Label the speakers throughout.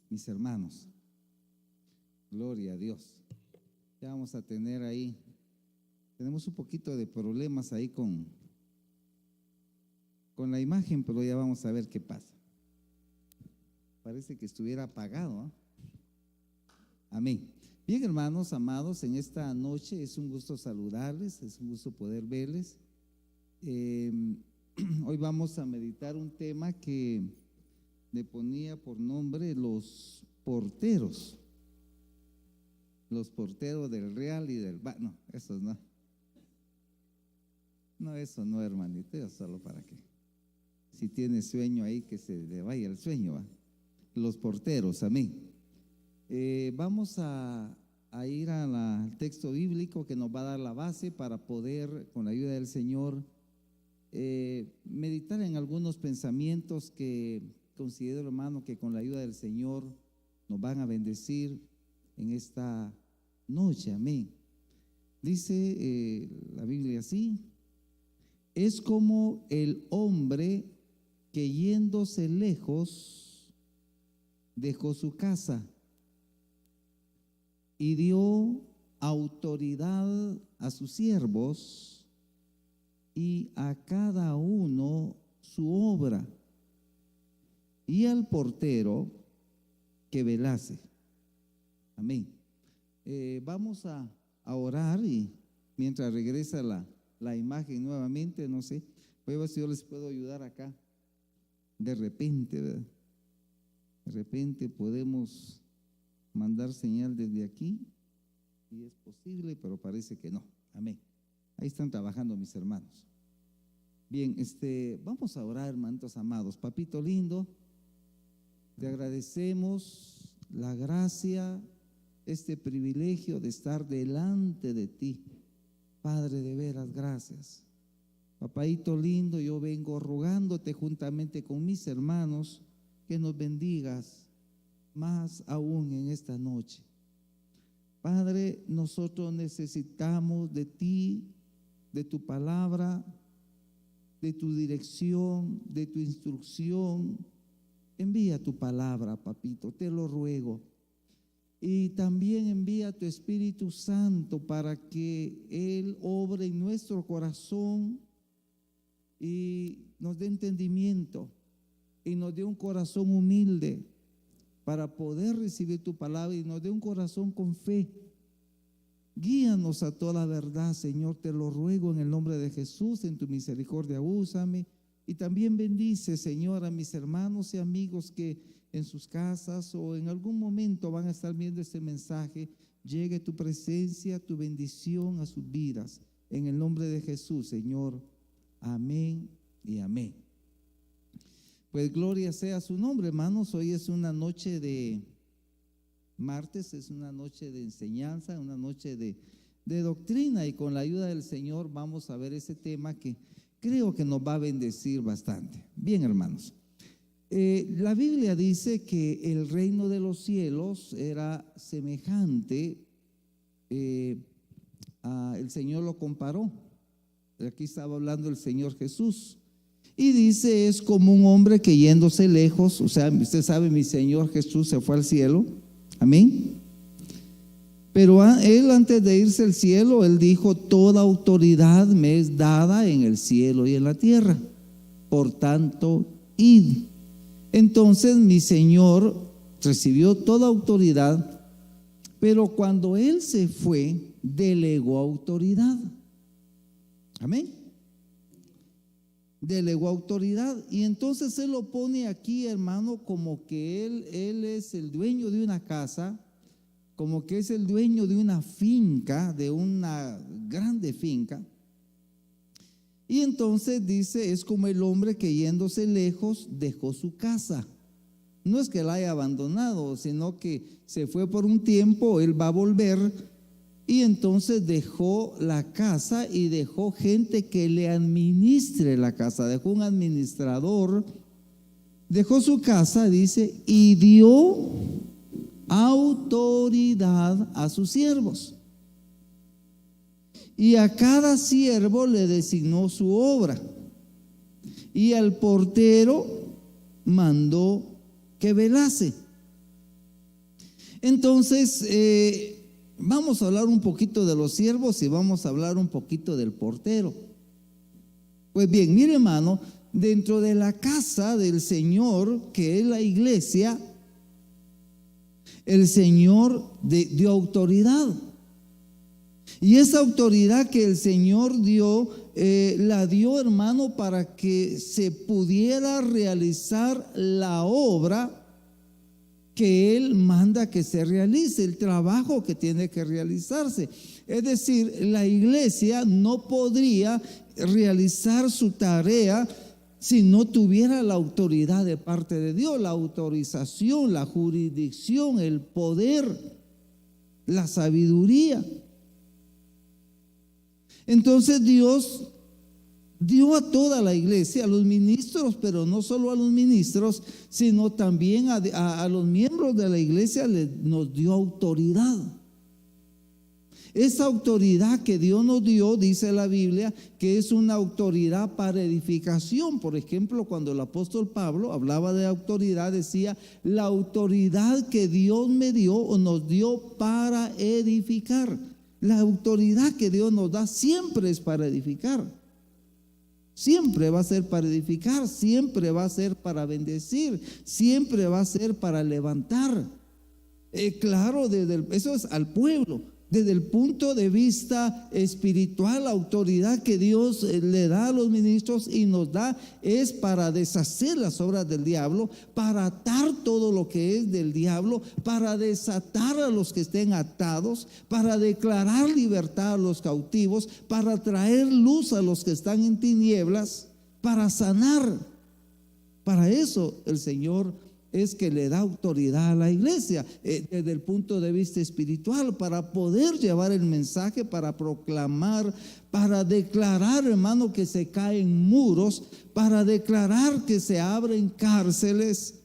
Speaker 1: mis hermanos. Gloria a Dios. Ya vamos a tener ahí, tenemos un poquito de problemas ahí con la imagen, pero ya vamos a ver qué pasa. Parece que estuviera apagado, ¿eh? Amén. Bien, hermanos amados, en esta noche es un gusto saludarles, es un gusto poder verles. Hoy vamos a meditar un tema que le ponía por nombre los porteros del Real y del no, esos no. No, eso no, hermanito, eso solo para que si tiene sueño ahí que se le vaya el sueño, ¿va? Los porteros, amén. Vamos a ir al texto bíblico que nos va a dar la base para poder, con la ayuda del Señor, meditar en algunos pensamientos que considero, hermano, que con la ayuda del Señor nos van a bendecir en esta noche, amén. Dice la Biblia así: es como el hombre que yéndose lejos dejó su casa y dio autoridad a sus siervos y a cada uno su obra, y al portero que velase. Amén. Vamos a orar, y mientras regresa la imagen nuevamente, no sé, voy a ver si yo les puedo ayudar acá. De repente, ¿verdad? De repente podemos mandar señal desde aquí, si es posible, pero parece que no. Amén. Ahí están trabajando mis hermanos. Bien, vamos a orar, hermanitos amados. Papito lindo, te agradecemos la gracia, este privilegio de estar delante de ti. Padre, de veras, gracias. Papaito lindo, yo vengo rogándote juntamente con mis hermanos que nos bendigas más aún en esta noche. Padre, nosotros necesitamos de ti, de tu palabra, de tu dirección, de tu instrucción. Envía tu palabra, papito, te lo ruego. Y también envía tu Espíritu Santo para que Él obre en nuestro corazón y nos dé entendimiento y nos dé un corazón humilde para poder recibir tu palabra, y nos dé un corazón con fe. Guíanos a toda verdad, Señor, te lo ruego en el nombre de Jesús. En tu misericordia úsame, y también bendice, Señor, a mis hermanos y amigos que en sus casas o en algún momento van a estar viendo este mensaje. Llegue tu presencia, tu bendición a sus vidas, en el nombre de Jesús, Señor. Amén y amén. Pues gloria sea su nombre, hermanos. Hoy es una noche de martes, es una noche de enseñanza, una noche de doctrina, y con la ayuda del Señor vamos a ver ese tema que creo que nos va a bendecir bastante. Bien, hermanos, la Biblia dice que el reino de los cielos era semejante, el Señor lo comparó. Aquí estaba hablando el Señor Jesús, y dice: es como un hombre que yéndose lejos, o sea, usted sabe, mi Señor Jesús se fue al cielo, amén. Pero Él, antes de irse al cielo, Él dijo: toda autoridad me es dada en el cielo y en la tierra, por tanto, id. Entonces mi Señor recibió toda autoridad, pero cuando Él se fue, delegó autoridad. Amén. Delegó autoridad, y entonces Él lo pone aquí, hermano, como que Él es el dueño de una casa, como que es el dueño de una finca, de una grande finca. Y entonces dice: es como el hombre que yéndose lejos dejó su casa. No es que la haya abandonado, sino que se fue por un tiempo, Él va a volver. Y entonces dejó la casa y dejó gente que le administre la casa, dejó un administrador, dejó su casa, dice, y dio autoridad a sus siervos. Y a cada siervo le designó su obra, y al portero mandó que velase. Entonces, vamos a hablar un poquito de los siervos y vamos a hablar un poquito del portero. Pues bien, mire hermano, dentro de la casa del Señor, que es la iglesia, el Señor dio autoridad. Y esa autoridad que el Señor dio, la dio, hermano, para que se pudiera realizar la obra que Él manda que se realice, el trabajo que tiene que realizarse. Es decir, la iglesia no podría realizar su tarea si no tuviera la autoridad de parte de Dios, la autorización, la jurisdicción, el poder, la sabiduría. Entonces Dios dio a toda la iglesia, a los ministros, pero no solo a los ministros, sino también a los miembros de la iglesia nos dio autoridad. Esa autoridad que Dios nos dio, dice la Biblia, que es una autoridad para edificación. Por ejemplo, cuando el apóstol Pablo hablaba de autoridad, decía: la autoridad que Dios me dio o nos dio para edificar. La autoridad que Dios nos da siempre es para edificar. Siempre va a ser para edificar, siempre va a ser para bendecir, siempre va a ser para levantar. Claro, eso es al pueblo. Desde el punto de vista espiritual, la autoridad que Dios le da a los ministros y nos da es para deshacer las obras del diablo, para atar todo lo que es del diablo, para desatar a los que estén atados, para declarar libertad a los cautivos, para traer luz a los que están en tinieblas, para sanar. Para eso el Señor es que le da autoridad a la iglesia desde el punto de vista espiritual, para poder llevar el mensaje, para proclamar, para declarar, hermano, que se caen muros, para declarar que se abren cárceles,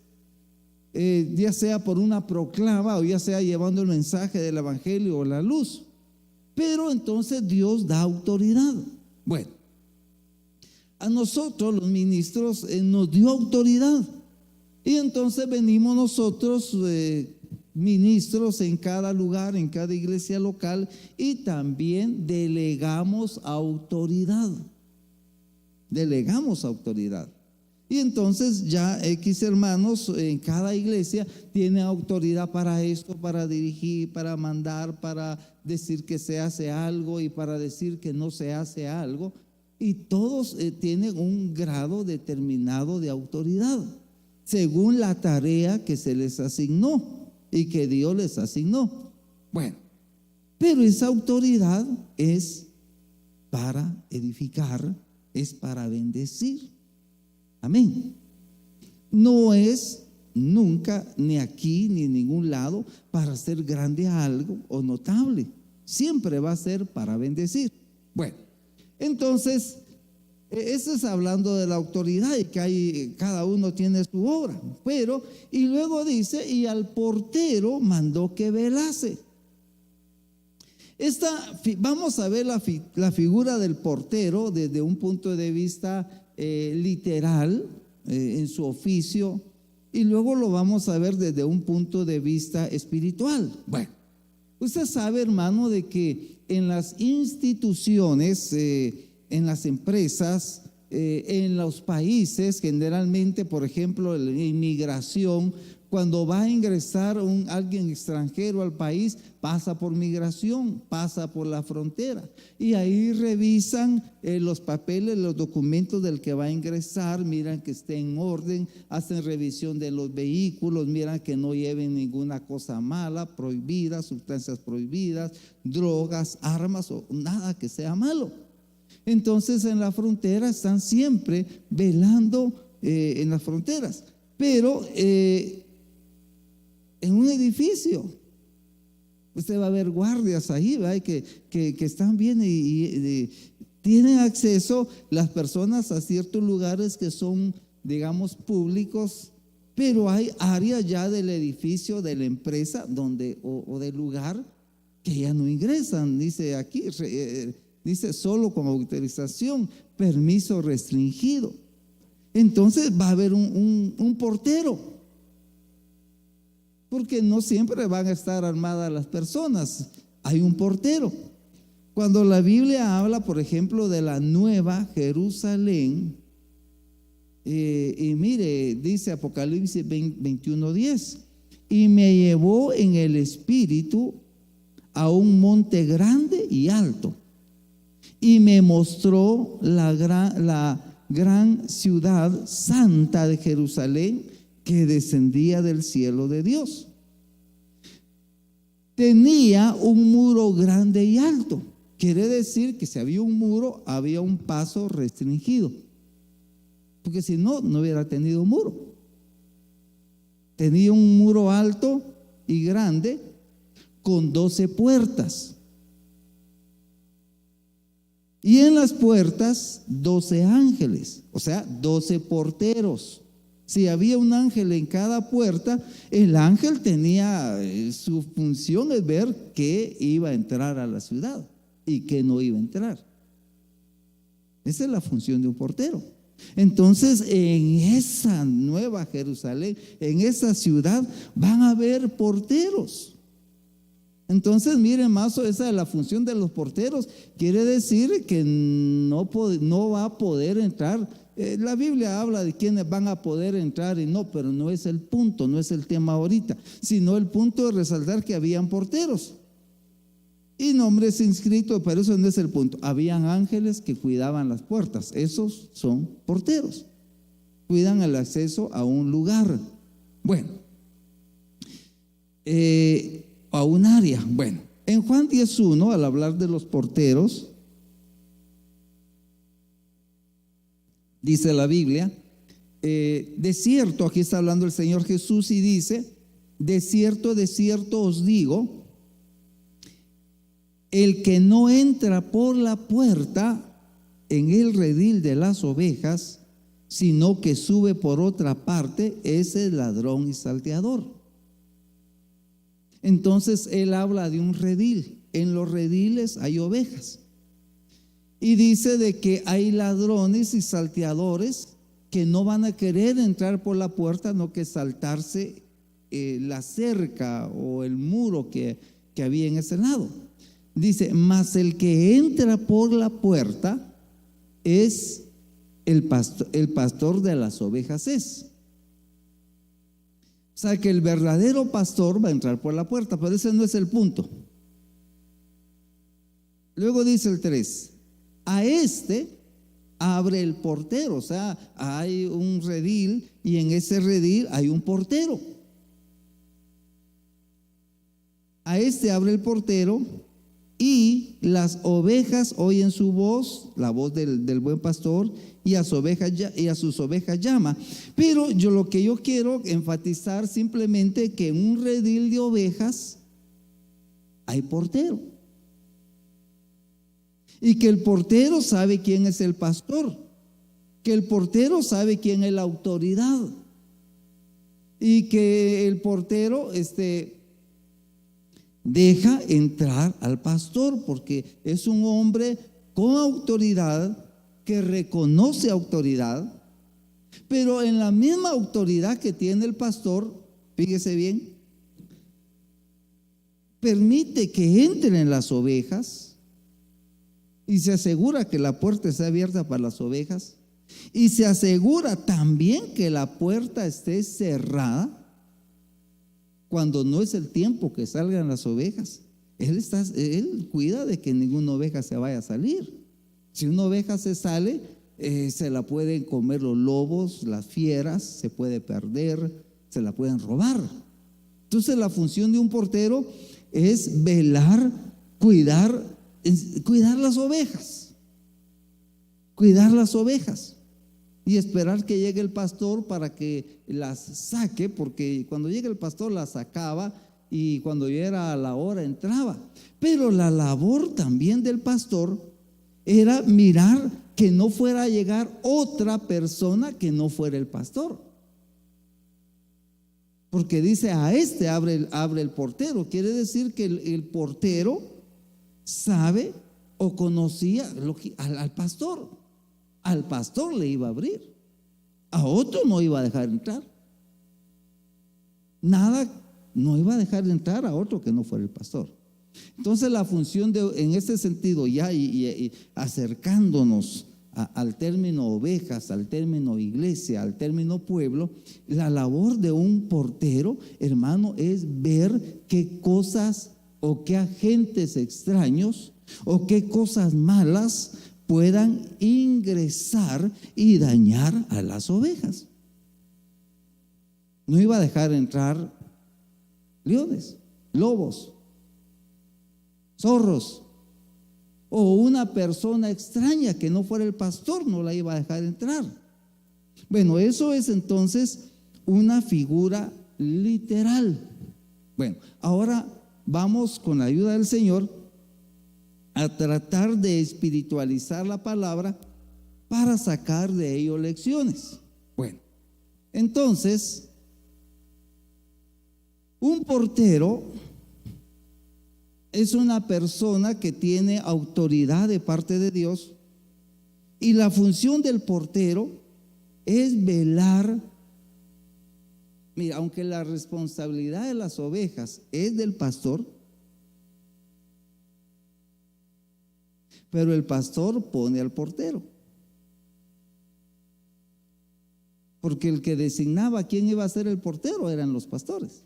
Speaker 1: ya sea por una proclama o ya sea llevando el mensaje del evangelio o la luz. Pero entonces Dios da autoridad. Bueno, a nosotros los ministros nos dio autoridad. Y entonces venimos nosotros, ministros en cada lugar, en cada iglesia local, y también delegamos autoridad. Delegamos autoridad. Y entonces ya X hermanos en cada iglesia tiene autoridad para esto, para dirigir, para mandar, para decir que se hace algo y para decir que no se hace algo. Y todos tienen un grado determinado de autoridad, según la tarea que se les asignó y que Dios les asignó. Bueno, pero esa autoridad es para edificar, es para bendecir. Amén. No es nunca, ni aquí, ni en ningún lado, para hacer grande a algo o notable. Siempre va a ser para bendecir. Bueno, entonces eso es hablando de la autoridad y que cada uno tiene su obra. Pero, y luego dice: y al portero mandó que velase. Vamos a ver la figura del portero desde un punto de vista literal, en su oficio, y luego lo vamos a ver desde un punto de vista espiritual. Bueno, usted sabe, hermano, de que en las instituciones, en las empresas, en los países, generalmente, por ejemplo, la inmigración, cuando va a ingresar alguien extranjero al país, pasa por migración, pasa por la frontera, y ahí revisan los papeles, los documentos del que va a ingresar, miran que esté en orden, hacen revisión de los vehículos, miran que no lleven ninguna cosa mala, prohibida, sustancias prohibidas, drogas, armas o nada que sea malo. Entonces en la frontera están siempre velando en las fronteras. Pero en un edificio usted va a ver guardias ahí, ¿verdad? Que están bien y tienen acceso las personas a ciertos lugares que son, digamos, públicos, pero hay áreas ya del edificio, de la empresa o del lugar que ya no ingresan. Dice aquí, dice solo con autorización, permiso restringido. Entonces va a haber un portero. porque no siempre van a estar armadas las personas. Hay un portero. Cuando la Biblia habla, por ejemplo, de la Nueva Jerusalén, y mire, dice Apocalipsis 21:10, y me llevó en el espíritu a un monte grande y alto, y me mostró la gran ciudad santa de Jerusalén, que descendía del cielo de Dios. Tenía un muro grande y alto. Quiere decir que si había un muro, había un paso restringido, porque si no, no hubiera tenido muro. Tenía un muro alto y grande con 12 puertas, y en las puertas 12 ángeles, o sea, 12 porteros. Si había un ángel en cada puerta, el ángel tenía, su función es ver qué iba a entrar a la ciudad y qué no iba a entrar. Esa es la función de un portero. Entonces, en esa Nueva Jerusalén, en esa ciudad, van a haber porteros. Entonces, miren, más, esa es la función de los porteros. Quiere decir que no va a poder entrar. La Biblia habla de quienes van a poder entrar y no, pero no es el punto, no es el tema ahorita, sino el punto de resaltar que habían porteros y nombres inscritos, pero eso no es el punto. Habían ángeles que cuidaban las puertas. Esos son porteros, cuidan el acceso a un lugar, bueno, a un área. Bueno, en Juan 10:1, al hablar de los porteros, dice la Biblia, de cierto, aquí está hablando el Señor Jesús y dice, de cierto os digo, el que no entra por la puerta en el redil de las ovejas, sino que sube por otra parte, ese es ladrón y salteador. Entonces él habla de un redil. En los rediles hay ovejas. Y dice de que hay ladrones y salteadores que no van a querer entrar por la puerta, no que saltarse la cerca o el muro que había en ese lado. Dice, mas el que entra por la puerta es el pastor de las ovejas es. O sea que el verdadero pastor va a entrar por la puerta, pero ese no es el punto. Luego dice el 3, a este abre el portero. O sea, hay un redil y en ese redil hay un portero. A este abre el portero y las ovejas oyen su voz, la voz del buen pastor, y a sus ovejas llama. Pero lo que yo quiero enfatizar simplemente que en un redil de ovejas hay portero. Y que el portero sabe quién es el pastor, que el portero sabe quién es la autoridad, y que el portero deja entrar al pastor, porque es un hombre con autoridad, que reconoce autoridad, pero en la misma autoridad que tiene el pastor, fíjese bien, permite que entren las ovejas y se asegura que la puerta esté abierta para las ovejas, y se asegura también que la puerta esté cerrada cuando no es el tiempo que salgan las ovejas. Él cuida de que ninguna oveja se vaya a salir. Si una oveja se sale, se la pueden comer los lobos, las fieras, se puede perder, se la pueden robar. Entonces la función de un portero es velar, cuidar las ovejas, y esperar que llegue el pastor para que las saque, porque cuando llega el pastor las sacaba y cuando ya era la hora entraba. Pero la labor también del pastor era mirar que no fuera a llegar otra persona que no fuera el pastor, porque dice, a este abre el portero. Quiere decir que el portero sabe o conocía al pastor. Al pastor le iba a abrir, a otro no iba a dejar entrar. Nada no iba a dejar de entrar a otro que no fuera el pastor. Entonces la función en este sentido, ya y acercándonos al término ovejas, al término iglesia, al término pueblo, la labor de un portero, hermano, es ver qué cosas o qué agentes extraños o qué cosas malas puedan ingresar y dañar a las ovejas. No iba a dejar entrar leones, lobos, zorros, o una persona extraña que no fuera el pastor, no la iba a dejar entrar. Bueno, eso es entonces una figura literal. Bueno, ahora vamos con la ayuda del Señor a tratar de espiritualizar la palabra para sacar de ello lecciones. Bueno, entonces, un portero es una persona que tiene autoridad de parte de Dios, y la función del portero es velar. Mira, aunque la responsabilidad de las ovejas es del pastor, pero el pastor pone al portero, porque el que designaba quién iba a ser el portero eran los pastores.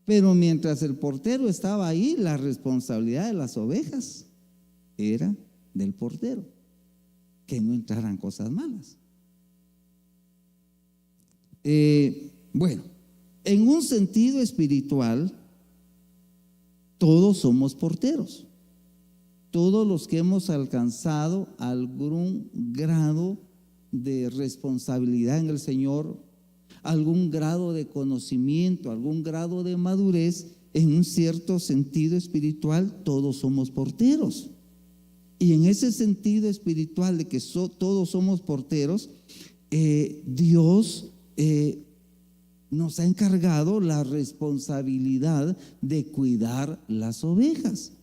Speaker 1: Pero mientras el portero estaba ahí, la responsabilidad de las ovejas era del portero, que no entraran cosas malas. Bueno, en un sentido espiritual, todos somos porteros. Todos los que hemos alcanzado algún grado de responsabilidad en el Señor, algún grado de conocimiento, algún grado de madurez, en un cierto sentido espiritual, todos somos porteros. Y en ese sentido espiritual de que todos somos porteros, Dios nos ha encargado la responsabilidad de cuidar las ovejas,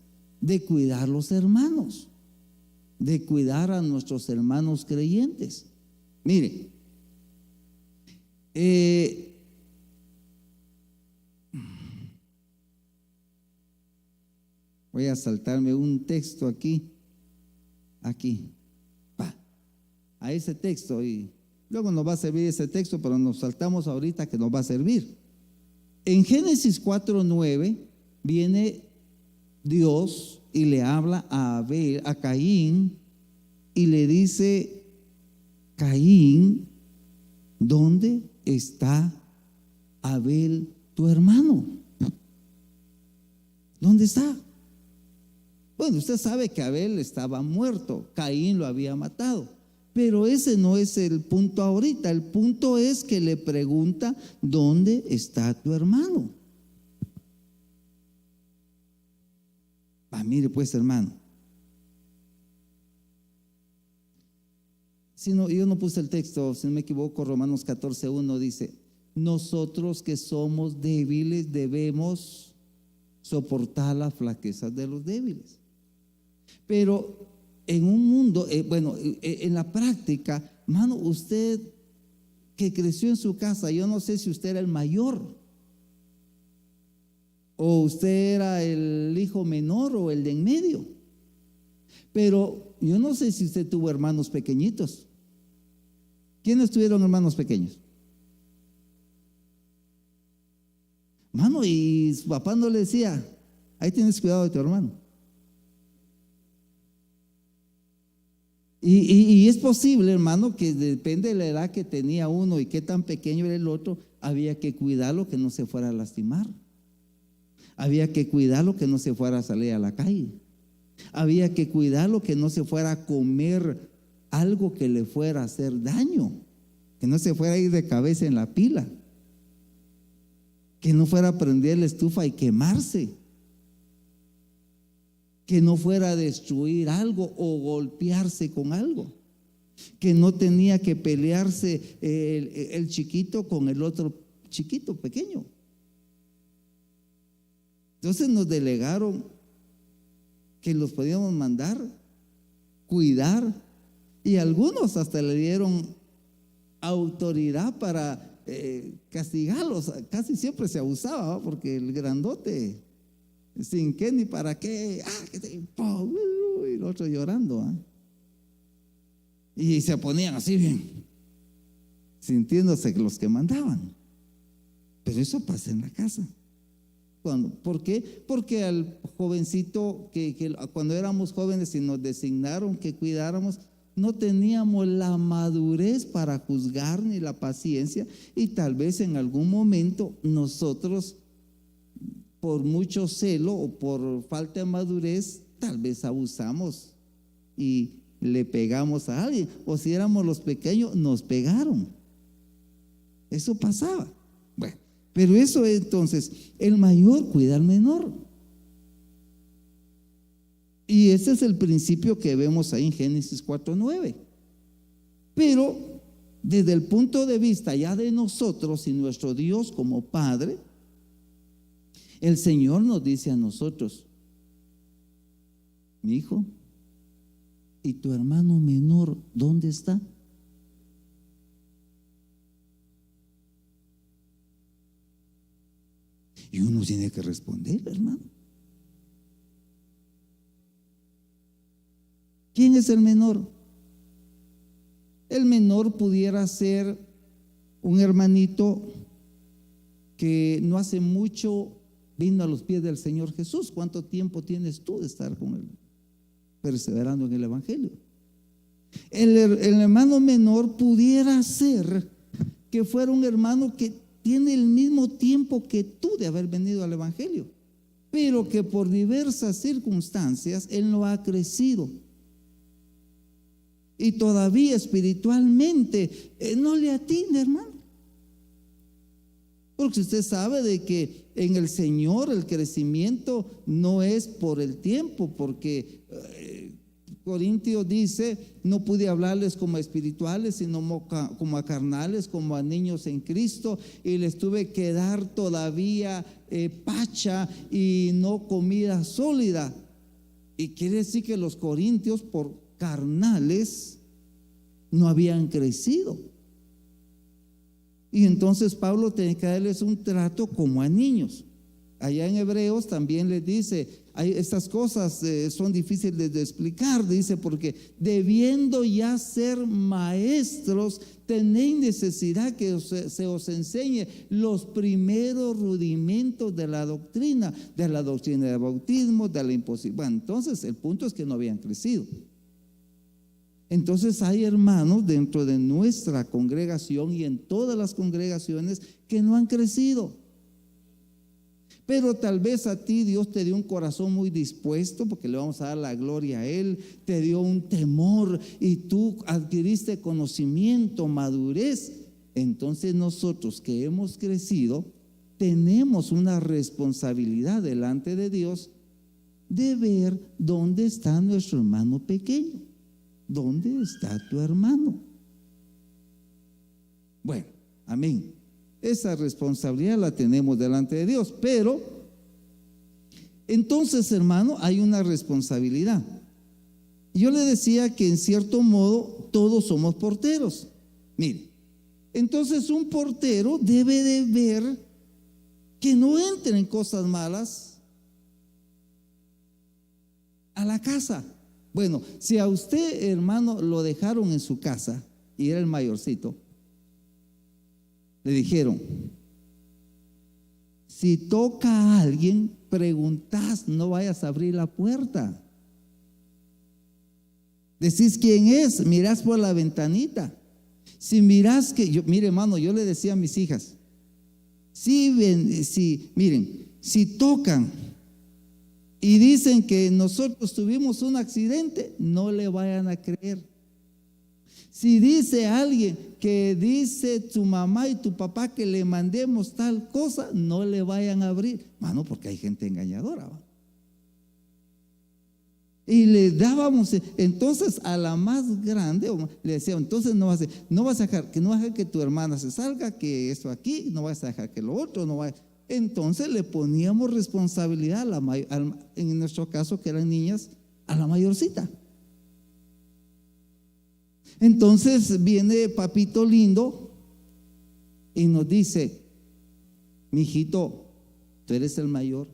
Speaker 1: de cuidar los hermanos, de cuidar a nuestros hermanos creyentes. Mire, voy a saltarme un texto aquí, a ese texto, y luego nos va a servir ese texto, pero nos saltamos ahorita que nos va a servir. En Génesis 4:9 viene Dios y le habla a Caín, y le dice: Caín, ¿dónde está Abel tu hermano? ¿Dónde está? Bueno, usted sabe que Abel estaba muerto, Caín lo había matado, pero ese no es el punto ahorita. El punto es que le pregunta: ¿dónde está tu hermano? Mire pues, hermano, yo no puse el texto, si no me equivoco, Romanos 14:1 dice: nosotros que somos débiles debemos soportar las flaquezas de los débiles. Pero en un mundo, en la práctica, hermano, usted que creció en su casa, yo no sé si usted era el mayor, o usted era el hijo menor o el de en medio, pero yo no sé si usted tuvo hermanos pequeñitos. ¿Quiénes tuvieron hermanos pequeños? Hermano, y su papá no le decía: ahí tienes cuidado de tu hermano. Y es posible, hermano, que depende de la edad que tenía uno y qué tan pequeño era el otro, había que cuidarlo que no se fuera a lastimar. Había que cuidarlo que no se fuera a salir a la calle. Había que cuidarlo que no se fuera a comer algo que le fuera a hacer daño, que no se fuera a ir de cabeza en la pila, que no fuera a prender la estufa y quemarse, que no fuera a destruir algo o golpearse con algo, que no tenía que pelearse el chiquito con el otro chiquito, pequeño. Entonces nos delegaron que los podíamos mandar, cuidar, y algunos hasta le dieron autoridad para castigarlos. Casi siempre se abusaba, ¿va? Porque el grandote, sin qué ni para qué, y el otro llorando, ¿va? Y se ponían así bien, sintiéndose los que mandaban. Pero eso pasa en la casa. ¿Por qué? Porque al jovencito que cuando éramos jóvenes y nos designaron que cuidáramos, no teníamos la madurez para juzgar ni la paciencia, y tal vez en algún momento nosotros, por mucho celo o por falta de madurez, tal vez abusamos y le pegamos a alguien, o si éramos los pequeños nos pegaron. Eso pasaba. Bueno, pero eso es, entonces, el mayor cuida al menor. Y ese es el principio que vemos ahí en Génesis 4:9. Pero desde el punto de vista ya de nosotros y nuestro Dios como Padre, el Señor nos dice a nosotros: mi hijo, ¿y tu hermano menor dónde está? Y uno tiene que responder, hermano. ¿Quién es el menor? El menor pudiera ser un hermanito que no hace mucho vino a los pies del Señor Jesús. ¿Cuánto tiempo tienes tú de estar con él, perseverando en el Evangelio? El hermano menor pudiera ser que fuera un hermano que tiene el mismo tiempo que tú de haber venido al Evangelio, pero que por diversas circunstancias él no ha crecido. Y todavía espiritualmente no le atina, hermano. Porque usted sabe de que en el Señor el crecimiento no es por el tiempo, porque Corintios dice: no pude hablarles como a espirituales, sino como a carnales, como a niños en Cristo, y les tuve que dar todavía pacha y no comida sólida. Y quiere decir que los corintios, por carnales, no habían crecido. Y entonces Pablo tenía que darles un trato como a niños. Allá en Hebreos también les dice: estas cosas son difíciles de explicar, dice, porque debiendo ya ser maestros, tenéis necesidad que se os enseñe los primeros rudimentos de la doctrina del bautismo, de la imposición. Bueno, entonces el punto es que no habían crecido. Entonces hay hermanos dentro de nuestra congregación y en todas las congregaciones que no han crecido. Pero tal vez a ti Dios te dio un corazón muy dispuesto, porque le vamos a dar la gloria a Él. Te dio un temor y tú adquiriste conocimiento, madurez. Entonces nosotros que hemos crecido tenemos una responsabilidad delante de Dios de ver dónde está nuestro hermano pequeño. ¿Dónde está tu hermano? Bueno, amén. Esa responsabilidad la tenemos delante de Dios. Pero entonces, hermano, hay una responsabilidad. Yo le decía que en cierto modo todos somos porteros. Mire, entonces un portero debe de ver que no entren cosas malas a la casa. Bueno, si a usted, hermano, lo dejaron en su casa y era el mayorcito, le dijeron: si toca a alguien, preguntás, no vayas a abrir la puerta. Decís quién es, mirás por la ventanita. Si mirás mire, hermano, yo le decía a mis hijas: miren, si tocan y dicen que nosotros tuvimos un accidente, no le vayan a creer. Si dice alguien que dice tu mamá y tu papá que le mandemos tal cosa, no le vayan a abrir, mano, porque hay gente engañadora, ¿va? Y le dábamos, entonces a la más grande le decía: entonces no vas a dejar que tu hermana se salga, que esto aquí, no vas a dejar que lo otro, no vaya. Entonces le poníamos responsabilidad en nuestro caso, que eran niñas, a la mayorcita. Entonces viene papito lindo y nos dice: mijito, tú eres el mayor,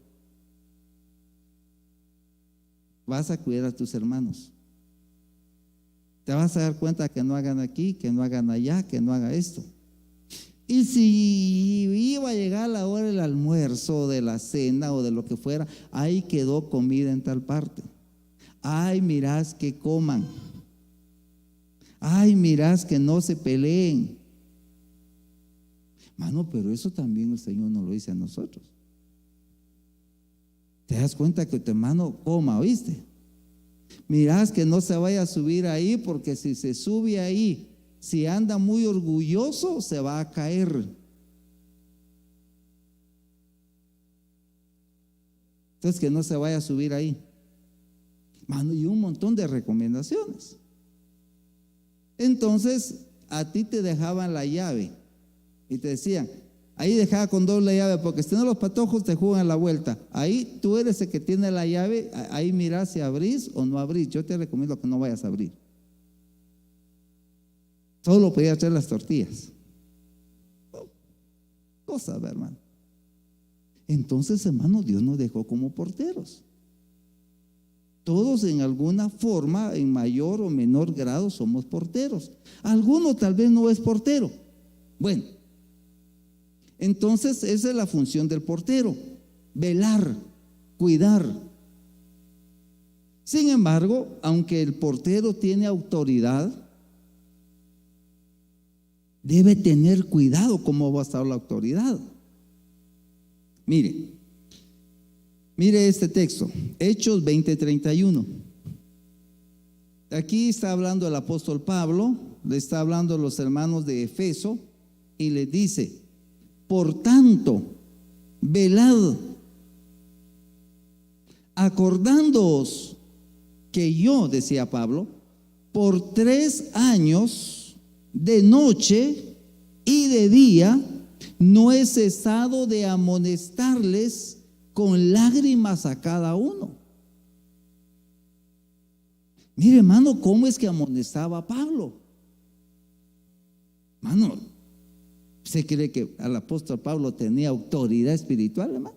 Speaker 1: vas a cuidar a tus hermanos. Te vas a dar cuenta que no hagan aquí, que no hagan allá, que no haga esto. Y si iba a llegar la hora del almuerzo, de la cena o de lo que fuera, ahí quedó comida en tal parte. Ay, mirás que coman. Ay, mirás que no se peleen. Mano, pero eso también el Señor nos lo dice a nosotros. Te das cuenta que tu hermano coma, ¿oíste? Mirás que no se vaya a subir ahí, porque si se sube ahí, si anda muy orgulloso, se va a caer. Entonces, que no se vaya a subir ahí. Mano, y un montón de recomendaciones. Entonces, a ti te dejaban la llave y te decían: ahí dejaba con doble llave, porque si no los patojos te juegan la vuelta. Ahí tú eres el que tiene la llave, ahí mirás si abrís o no abrís. Yo te recomiendo que no vayas a abrir. Solo podía traer las tortillas. Cosa, hermano. Entonces, hermano, Dios nos dejó como porteros. Todos en alguna forma, en mayor o menor grado, somos porteros. Alguno tal vez no es portero. Bueno, entonces esa es la función del portero: velar, cuidar. Sin embargo, aunque el portero tiene autoridad, debe tener cuidado cómo va a estar la autoridad. Mire este texto, Hechos 20:31. Aquí está hablando el apóstol Pablo, le está hablando a los hermanos de Efeso y les dice: por tanto, velad, acordándoos que yo, decía Pablo, por 3 años, de noche y de día, no he cesado de amonestarles con lágrimas a cada uno. Mire, hermano, cómo es que amonestaba a Pablo. Hermano, ¿usted cree que el apóstol Pablo tenía autoridad espiritual, hermano?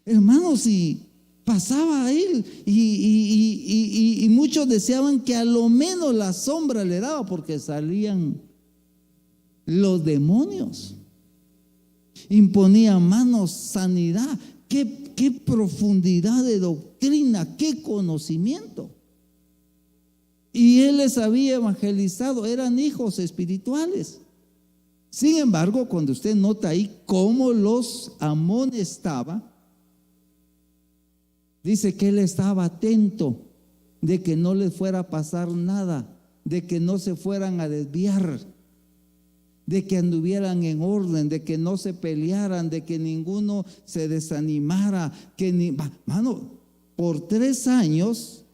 Speaker 1: Hermano, si pasaba a él y muchos deseaban que a lo menos la sombra le daba, porque salían los demonios. Imponía manos, sanidad. Qué profundidad de doctrina, qué conocimiento. Y él les había evangelizado, eran hijos espirituales. Sin embargo, cuando usted nota ahí cómo los amonestaba, dice que él estaba atento de que no les fuera a pasar nada, de que no se fueran a desviar, de que anduvieran en orden, de que no se pelearan, de que ninguno se desanimara, mano, por 3 años,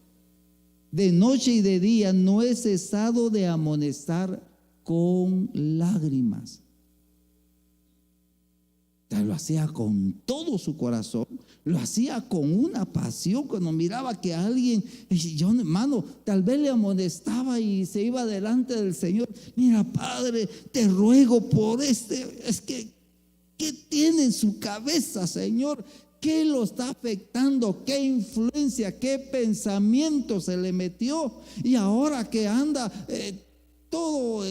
Speaker 1: de noche y de día, no he cesado de amonestar con lágrimas. Lo hacía con todo su corazón, lo hacía con una pasión. Cuando miraba que alguien, yo, hermano, tal vez le amonestaba y se iba delante del Señor: mira, Padre, te ruego por es que, ¿qué tiene en su cabeza, Señor? ¿Qué lo está afectando? ¿Qué influencia, qué pensamiento se le metió? Y ahora que anda todo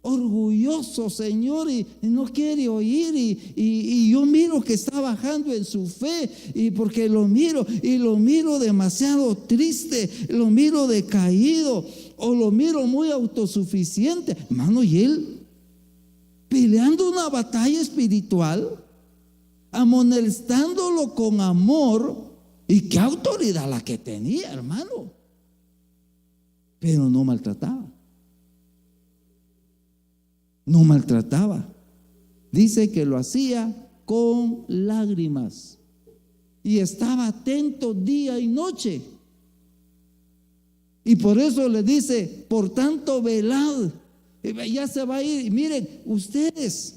Speaker 1: orgulloso, Señor, y no quiere oír, y yo miro que está bajando en su fe, y porque lo miro demasiado triste, lo miro decaído, o lo miro muy autosuficiente, hermano. Y él peleando una batalla espiritual, amonestándolo con amor. Y qué autoridad la que tenía, hermano. Pero no maltrataba. No maltrataba. Dice que lo hacía con lágrimas y estaba atento día y noche. Y por eso le dice: por tanto, velad. Ya se va a ir. Y miren, ustedes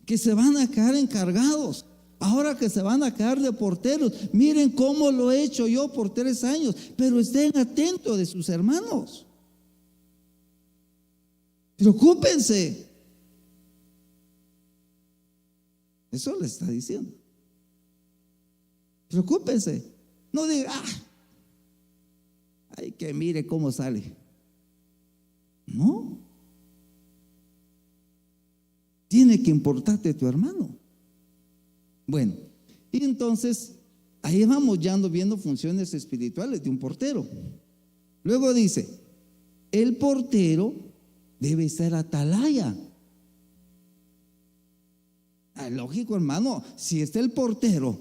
Speaker 1: que se van a quedar encargados, ahora que se van a quedar de porteros, miren cómo lo he hecho yo por 3 años. Pero estén atentos de sus hermanos. Preocúpense. Eso le está diciendo. Preocúpense. No diga, ay, que mire cómo sale. No. Tiene que importarte tu hermano. Bueno, y entonces ahí vamos ya viendo funciones espirituales de un portero. Luego dice, el portero debe ser atalaya. Lógico, hermano, si está el portero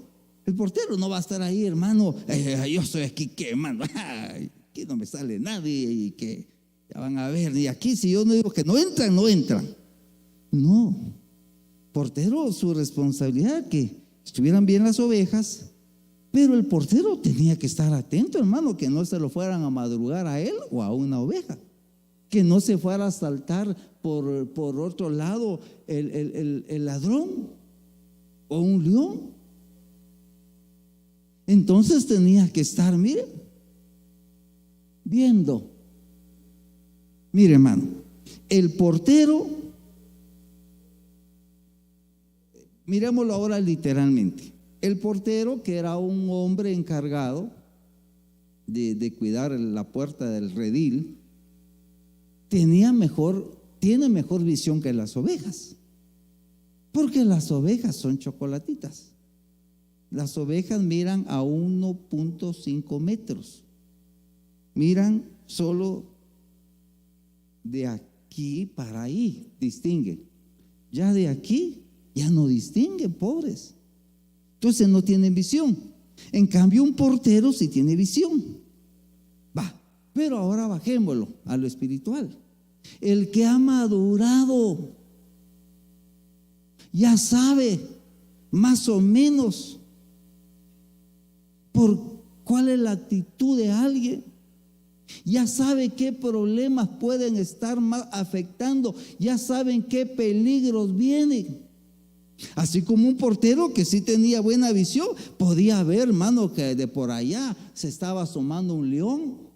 Speaker 1: no va a estar ahí, hermano, yo estoy aquí quemando, aquí no me sale nadie y que ya van a ver, y aquí si yo no digo que no entran, no entran. No, portero, su responsabilidad que estuvieran bien las ovejas, pero el portero tenía que estar atento, hermano, que no se lo fueran a madrugar a él o a una oveja, que no se fuera a saltar por otro lado el ladrón o un león. Entonces tenía que estar, mire, viendo. Mire, hermano, el portero, miremoslo ahora literalmente. El portero, que era un hombre encargado de cuidar la puerta del redil, tiene mejor visión que las ovejas, porque las ovejas son chocolatitas. Las ovejas miran a 1.5 metros, miran solo de aquí para ahí, distinguen. Ya de aquí ya no distinguen, pobres. Entonces no tienen visión. En cambio, un portero sí tiene visión. Pero ahora bajémoslo a lo espiritual. El que ha madurado ya sabe más o menos por cuál es la actitud de alguien. Ya sabe qué problemas pueden estar afectando. Ya saben qué peligros vienen. Así como un portero que sí tenía buena visión, podía ver, hermano, que de por allá se estaba asomando un león.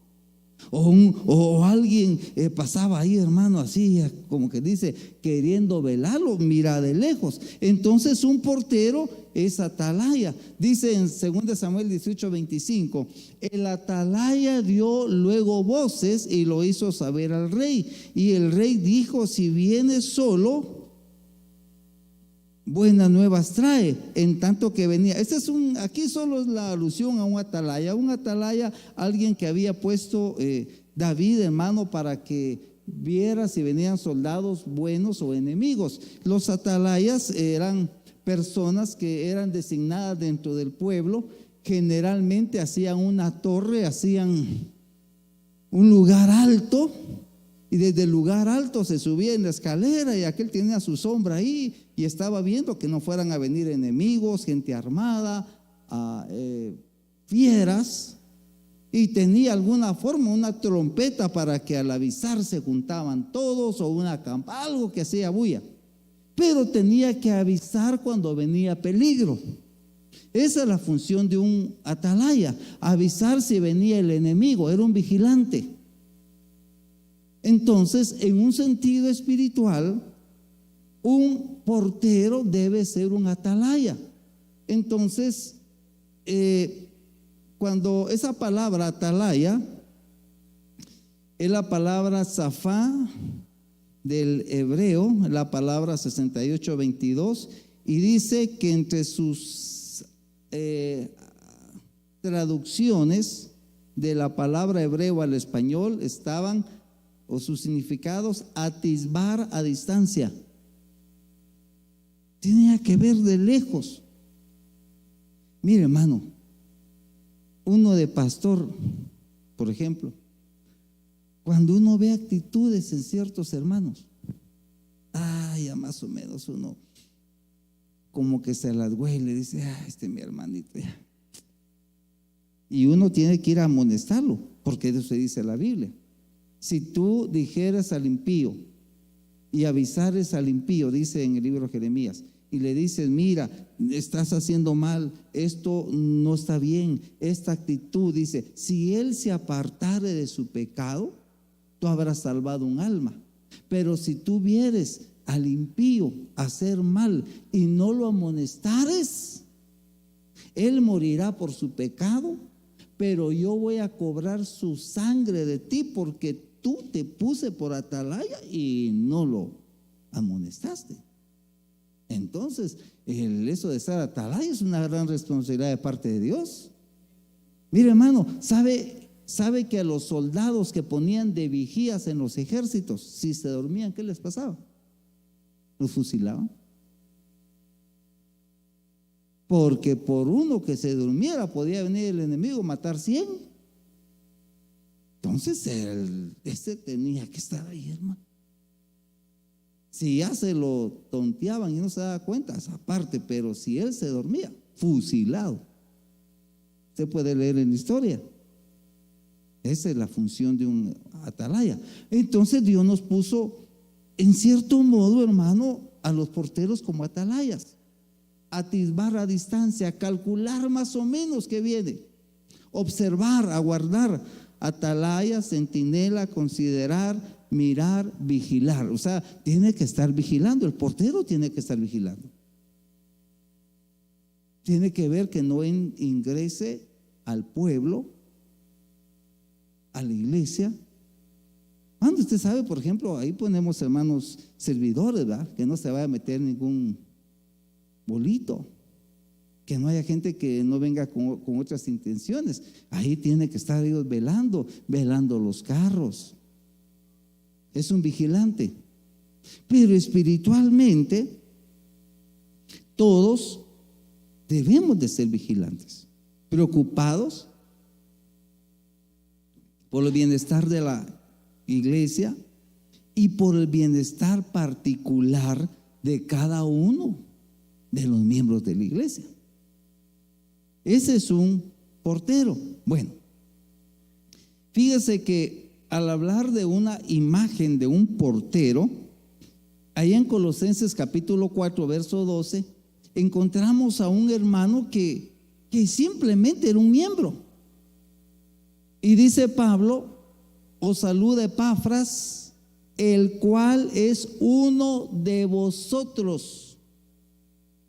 Speaker 1: O alguien pasaba ahí, hermano, así como que dice, queriendo velarlo, mira de lejos. Entonces un portero es atalaya. Dice en 2 Samuel 18:25, el atalaya dio luego voces y lo hizo saber al rey. Y el rey dijo, si viene solo, buenas nuevas trae. En tanto que venía, aquí solo es la alusión a un atalaya, alguien que había puesto David, hermano, para que viera si venían soldados buenos o enemigos. Los atalayas eran personas que eran designadas dentro del pueblo. Generalmente hacían una torre, hacían un lugar alto, y desde el lugar alto se subía en la escalera y aquel tenía su sombra ahí y estaba viendo que no fueran a venir enemigos, gente armada, fieras, y tenía alguna forma, una trompeta para que al avisar se juntaban todos, o una campa, algo que hacía bulla, pero tenía que avisar cuando venía peligro. Esa es la función de un atalaya, avisar si venía el enemigo, era un vigilante. Entonces, en un sentido espiritual, un portero debe ser un atalaya. Entonces, cuando esa palabra atalaya es la palabra zafá del hebreo, la palabra 68:22, y dice que entre sus traducciones de la palabra hebreo al español estaban, o sus significados, atisbar a distancia. Tenía que ver de lejos. Mire, hermano, uno de pastor, por ejemplo, cuando uno ve actitudes en ciertos hermanos, ya más o menos uno como que se las huele, dice, mi hermanito ya. Y uno tiene que ir a amonestarlo, porque eso se dice en la Biblia. Si tú dijeras al impío y avisares al impío, dice en el libro de Jeremías, y le dices, mira, estás haciendo mal, esto no está bien, esta actitud, dice, si él se apartare de su pecado, tú habrás salvado un alma. Pero si tú vieres al impío hacer mal y no lo amonestares, él morirá por su pecado, pero yo voy a cobrar su sangre de ti porque tú te puse por atalaya y no lo amonestaste. Entonces, eso de estar atalaya es una gran responsabilidad de parte de Dios. Mire, hermano, ¿sabe que a los soldados que ponían de vigías en los ejércitos, si se dormían, qué les pasaba? Los fusilaban. Porque por uno que se durmiera podía venir el enemigo a matar 100. Entonces ese tenía que estar ahí, hermano. Si ya se lo tonteaban y no se daba cuenta, esa parte, pero si él se dormía, fusilado. Usted puede leer en la historia. Esa es la función de un atalaya. Entonces Dios nos puso, en cierto modo, hermano, a los porteros como atalayas. Atisbar a distancia, calcular más o menos qué viene, observar, aguardar, atalaya, centinela, considerar, mirar, vigilar. O sea, tiene que estar vigilando, el portero tiene que estar vigilando. Tiene que ver que no ingrese al pueblo, a la iglesia. Cuando usted sabe, por ejemplo, ahí ponemos hermanos servidores, ¿verdad? Que no se vaya a meter ningún bolito, que no haya gente que no venga con otras intenciones. Ahí tiene que estar ellos velando los carros. Es un vigilante. Pero espiritualmente todos debemos de ser vigilantes, preocupados por el bienestar de la iglesia y por el bienestar particular de cada uno de los miembros de la iglesia. Ese es un portero. Bueno, fíjese que al hablar de una imagen de un portero, allá en Colosenses capítulo 4, verso 12, encontramos a un hermano que simplemente era un miembro. Y dice Pablo: os saluda Epafras, el cual es uno de vosotros,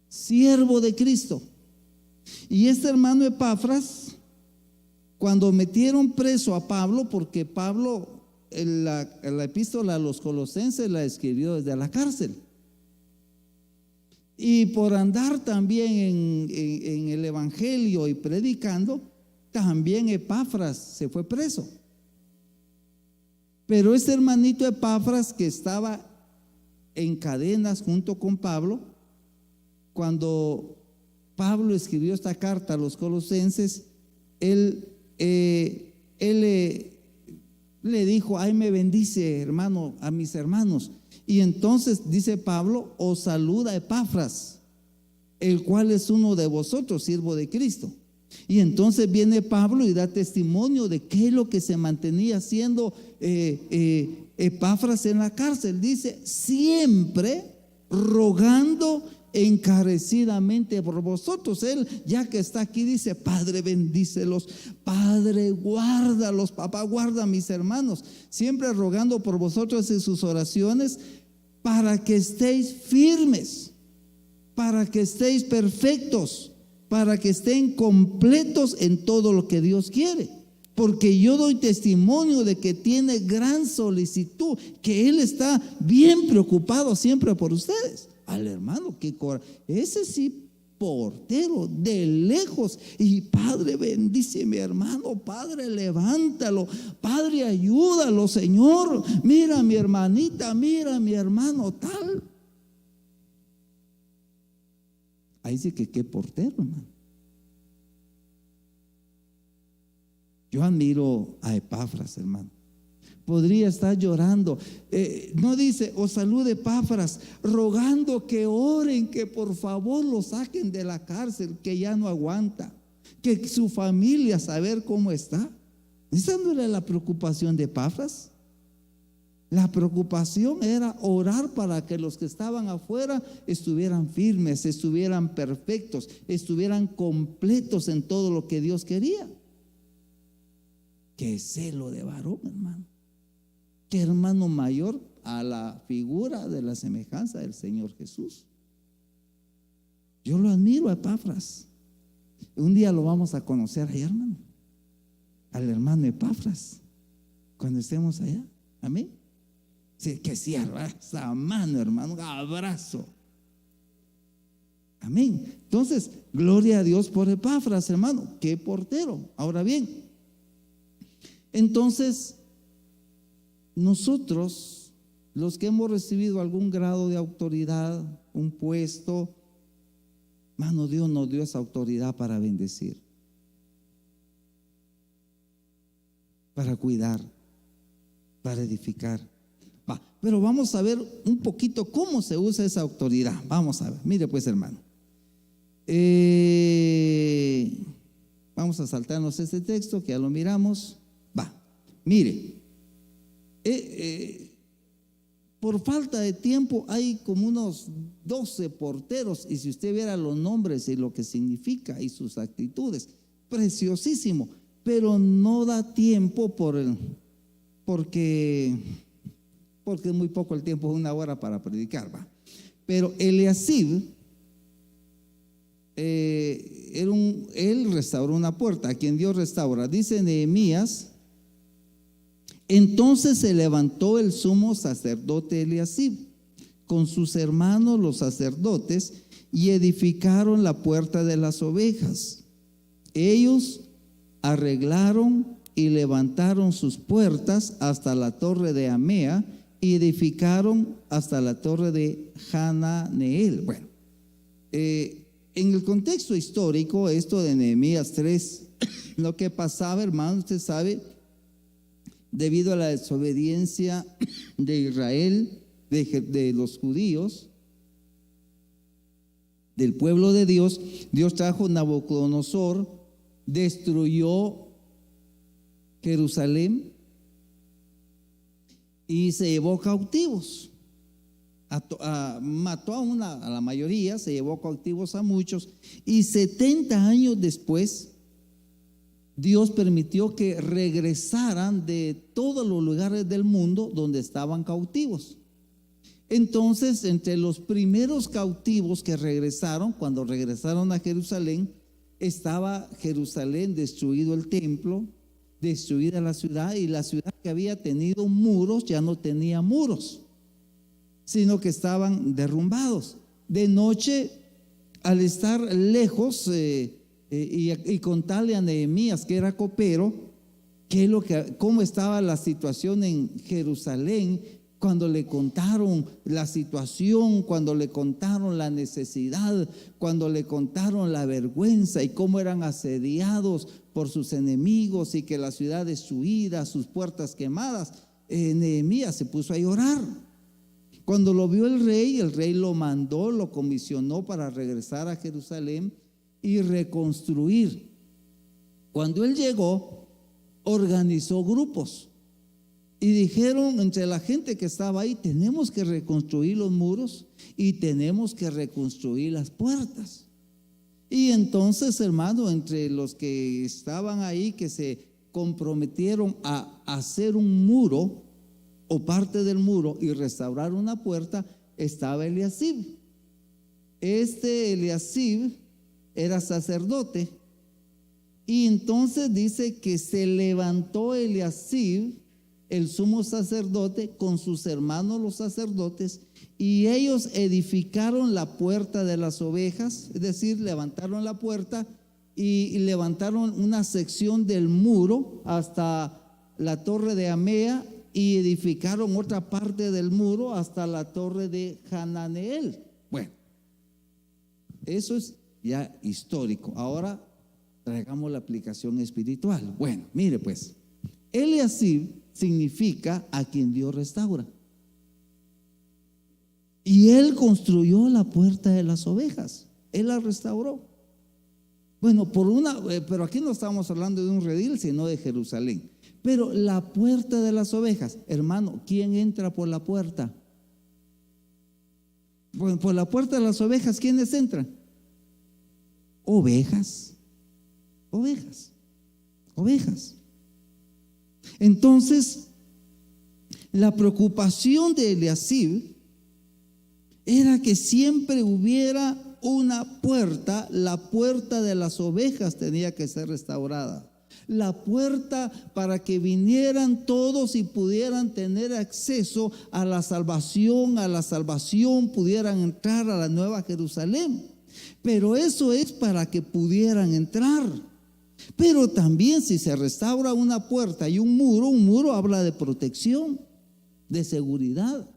Speaker 1: siervo de Cristo. Y este hermano Epafras, cuando metieron preso a Pablo, porque Pablo la epístola a los Colosenses la escribió desde la cárcel, y por andar también en el evangelio y predicando, también Epafras se fue preso. Pero este hermanito Epafras, que estaba en cadenas junto con Pablo, cuando Pablo escribió esta carta a los Colosenses, él le dijo: ay, me bendice, hermano, a mis hermanos. Y entonces dice Pablo: os saluda Epafras, el cual es uno de vosotros, siervo de Cristo. Y entonces viene Pablo y da testimonio de qué es lo que se mantenía haciendo Epafras en la cárcel. Dice: siempre rogando encarecidamente por vosotros. Él, ya que está aquí, dice: Padre, bendícelos, Padre, guárdalos, papá, guarda a mis hermanos, siempre rogando por vosotros en sus oraciones, para que estéis firmes, para que estéis perfectos, para que estén completos en todo lo que Dios quiere. Porque yo doy testimonio de que tiene gran solicitud, que Él está bien preocupado siempre por ustedes. Al hermano, ese sí, portero de lejos. Y Padre, bendice a mi hermano, Padre, levántalo, Padre, ayúdalo, Señor. Mira a mi hermanita, mira a mi hermano tal. Ahí sí que qué portero, hermano. Yo admiro a Epafras, hermano. Podría estar llorando. No dice: os salude Epafras, rogando que oren, que por favor lo saquen de la cárcel, que ya no aguanta, que su familia saber cómo está. ¿Esa no era la preocupación de Epafras? La preocupación era orar para que los que estaban afuera estuvieran firmes, estuvieran perfectos, estuvieran completos en todo lo que Dios quería. Qué celo de varón, hermano. Qué hermano mayor a la figura de la semejanza del Señor Jesús. Yo lo admiro a Epafras. Un día lo vamos a conocer allá, hermano, al hermano Epafras, cuando estemos allá. Amén. Sí, que cierra esa mano, hermano, un abrazo. Amén. Entonces, gloria a Dios por Epafras, hermano. Qué portero. Ahora bien, entonces, nosotros, los que hemos recibido algún grado de autoridad, un puesto, hermano, Dios nos dio esa autoridad para bendecir, para cuidar, para edificar. Pero vamos a ver un poquito cómo se usa esa autoridad. Vamos a ver, mire pues, hermano. Vamos a saltarnos este texto que ya lo miramos. Mire, por falta de tiempo hay como unos 12 porteros, y si usted viera los nombres y lo que significa y sus actitudes, preciosísimo, pero no da tiempo porque es muy poco el tiempo, 1 hora para predicar, Pero Eliasib, él restauró una puerta, a quien Dios restaura. Dice Nehemías: entonces se levantó el sumo sacerdote Eliasib con sus hermanos los sacerdotes y edificaron la puerta de las ovejas. Ellos arreglaron y levantaron sus puertas hasta la torre de Amea y edificaron hasta la torre de Hananeel. Bueno, en el contexto histórico, esto de Nehemías 3, lo que pasaba, hermano, usted sabe, debido a la desobediencia de Israel, de los judíos, del pueblo de Dios, Dios trajo Nabucodonosor, destruyó Jerusalén y se llevó cautivos. Mató a la mayoría, se llevó cautivos a muchos, y 70 años después Dios permitió que regresaran de todos los lugares del mundo donde estaban cautivos. Entonces, entre los primeros cautivos que regresaron, cuando regresaron a Jerusalén, estaba Jerusalén, destruido el templo, destruida la ciudad, y la ciudad que había tenido muros ya no tenía muros, sino que estaban derrumbados. De noche, al estar lejos, y contarle a Nehemías, que era copero, cómo estaba la situación en Jerusalén, cuando le contaron la situación, cuando le contaron la necesidad, cuando le contaron la vergüenza y cómo eran asediados por sus enemigos y que la ciudad destruida, sus puertas quemadas, Nehemías se puso a llorar. Cuando lo vio el rey lo mandó, lo comisionó para regresar a Jerusalén y reconstruir. Cuando él llegó, organizó grupos y dijeron entre la gente que estaba ahí: tenemos que reconstruir los muros y tenemos que reconstruir las puertas. Y entonces, hermano, entre los que estaban ahí, que se comprometieron a hacer un muro o parte del muro y restaurar una puerta, estaba Eliasib. Eliasib era sacerdote, y entonces dice que se levantó Eliasib, el sumo sacerdote, con sus hermanos los sacerdotes, y ellos edificaron la puerta de las ovejas, es decir, levantaron la puerta y levantaron una sección del muro hasta la torre de Amea, y edificaron otra parte del muro hasta la torre de Hananeel. Bueno, eso es ya histórico. Ahora traigamos la aplicación espiritual. Bueno, mire pues, Eliasib significa a quien Dios restaura, y él construyó la puerta de las ovejas, él la restauró. Bueno, pero aquí no estamos hablando de un redil, sino de Jerusalén. Pero la puerta de las ovejas, hermano, ¿quién entra por la puerta? Bueno, por la puerta de las ovejas, ¿quiénes entran? Ovejas. Entonces, La preocupación de Eliasib era que siempre hubiera una puerta. La puerta de las ovejas tenía que ser restaurada. La puerta para que vinieran todos y pudieran tener acceso a la salvación, pudieran entrar a la Nueva Jerusalén. Pero eso es para que pudieran entrar. Pero también si se restaura una puerta y un muro habla de protección, de seguridad.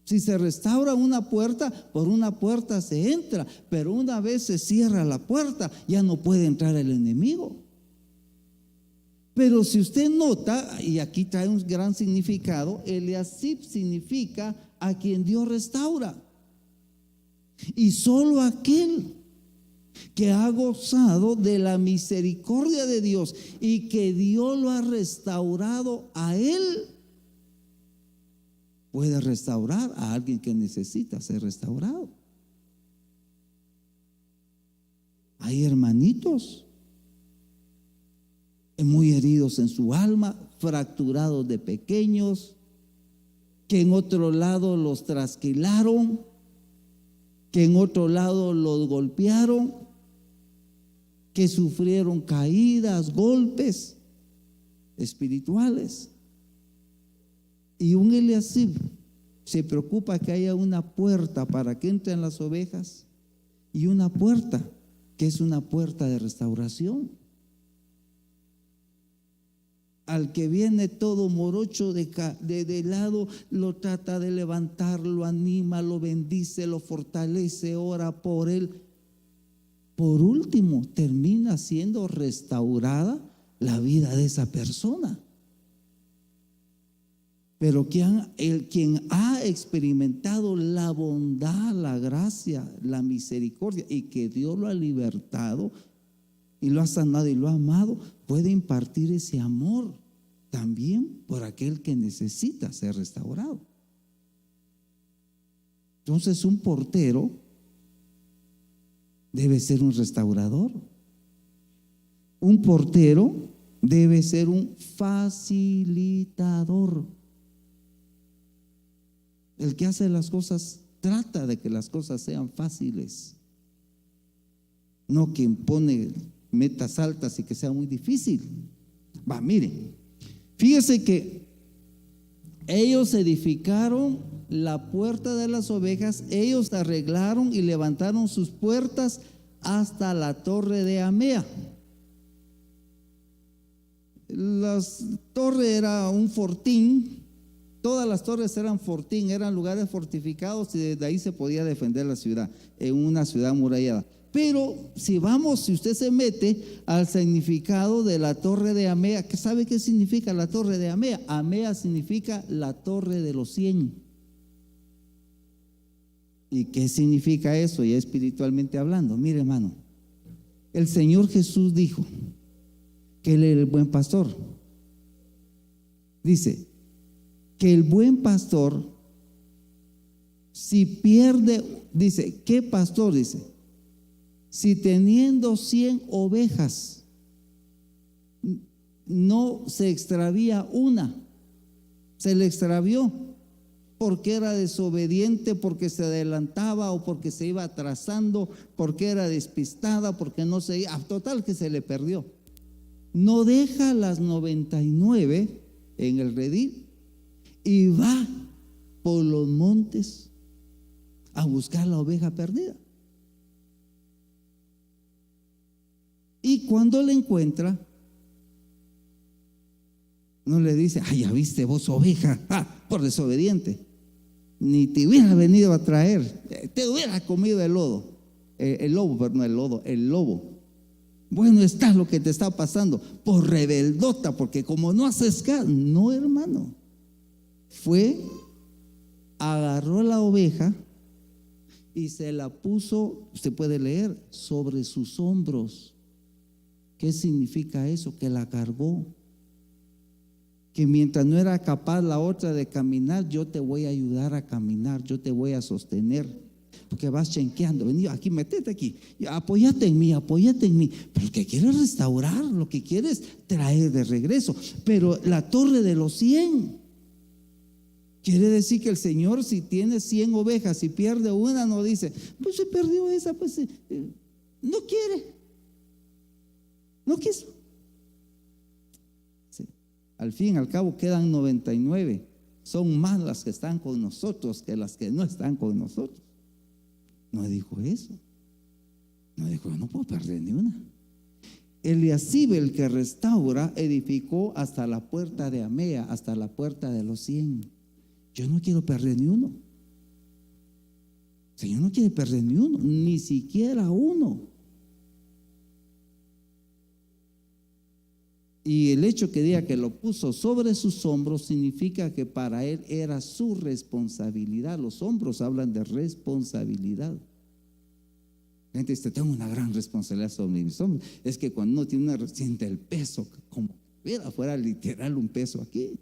Speaker 1: Si se restaura una puerta, por una puerta se entra, pero una vez se cierra la puerta, ya no puede entrar el enemigo. Pero si usted nota, y aquí trae un gran significado, Eliasib significa a quien Dios restaura. Y solo aquel que ha gozado de la misericordia de Dios y que Dios lo ha restaurado a él, puede restaurar a alguien que necesita ser restaurado. Hay hermanitos muy heridos en su alma, fracturados de pequeños, que en otro lado los trasquilaron, que en otro lado los golpearon, que sufrieron caídas, golpes espirituales. Y un Eliasib se preocupa que haya una puerta para que entren las ovejas y una puerta que es una puerta de restauración. Al que viene todo morocho de lado, lo trata de levantar, lo anima, lo bendice, lo fortalece, ora por él. Por último, termina siendo restaurada la vida de esa persona. Pero quien ha experimentado la bondad, la gracia, la misericordia y que Dios lo ha libertado y lo ha sanado y lo ha amado, puede impartir ese amor también por aquel que necesita ser restaurado. Entonces, un portero debe ser un restaurador. Un portero debe ser un facilitador. El que hace las cosas trata de que las cosas sean fáciles, no quien pone metas altas y que sea muy difícil. Miren, fíjese que ellos edificaron la puerta de las ovejas, ellos arreglaron y levantaron sus puertas hasta la torre de Amea. La torre era un fortín. Todas las torres eran fortín, eran lugares fortificados y desde ahí se podía defender la ciudad, en una ciudad amurallada. Pero si usted se mete al significado de la torre de Amea, ¿sabe qué significa la torre de Amea? Amea significa la torre de los 100. ¿Y qué significa eso ya espiritualmente hablando? Mire, hermano, el Señor Jesús dijo que Él era el buen pastor. Dice que el buen pastor, si pierde, dice, ¿qué pastor? Dice, si teniendo 100 ovejas, no se extravía una, se le extravió, porque era desobediente, porque se adelantaba o porque se iba atrasando, porque era despistada, porque no seguía, total que se le perdió. No deja las 99 en el redil y va por los montes a buscar la oveja perdida. Y cuando la encuentra, no le dice, ya viste vos oveja, por desobediente, ni te hubiera venido a traer, te hubiera comido el lobo. Bueno, está lo que te está pasando, por rebeldota, porque como no haces caso. No, hermano, agarró la oveja y se la puso, usted puede leer, sobre sus hombros. ¿Qué significa eso? Que la cargó. Que mientras no era capaz la otra de caminar, yo te voy a ayudar a caminar, yo te voy a sostener, porque vas chenqueando, vení aquí, metete aquí, apóyate en mí, pero lo que quieres restaurar, lo que quieres traer de regreso. Pero la torre de los 100, Quiere decir que el Señor, si tiene 100 ovejas y pierde una, no dice, pues se perdió esa, pues no quiere, no quiso. Sí. Al fin y al cabo quedan 99. Son más las que están con nosotros que las que no están con nosotros. No dijo eso. No dijo, no puedo perder ni una. Eliasib, el que restaura, edificó hasta la puerta de Amea, hasta la puerta de los 100. Yo no quiero perder ni uno. El Señor no quiere perder ni uno, ni siquiera uno. Y el hecho que diga que lo puso sobre sus hombros significa que para él era su responsabilidad. Los hombros hablan de responsabilidad. La gente dice, tengo una gran responsabilidad sobre mis hombros. Es que cuando uno tiene una, siente el peso, como si fuera literal un peso aquí.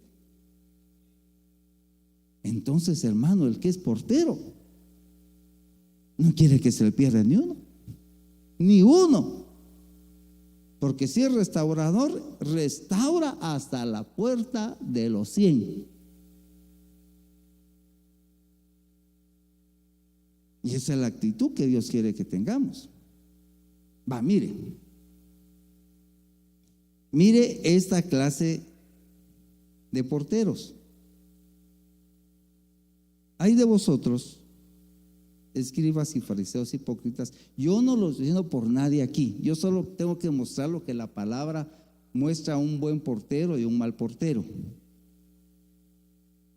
Speaker 1: Entonces, hermano, el que es portero no quiere que se le pierda ni uno, ni uno. Porque si es restaurador, restaura hasta la puerta de los 100. Y esa es la actitud que Dios quiere que tengamos. Mire esta clase de porteros. Hay de vosotros, escribas y fariseos hipócritas. Yo no lo estoy diciendo por nadie aquí. Yo solo tengo que mostrar lo que la palabra muestra a un buen portero y un mal portero.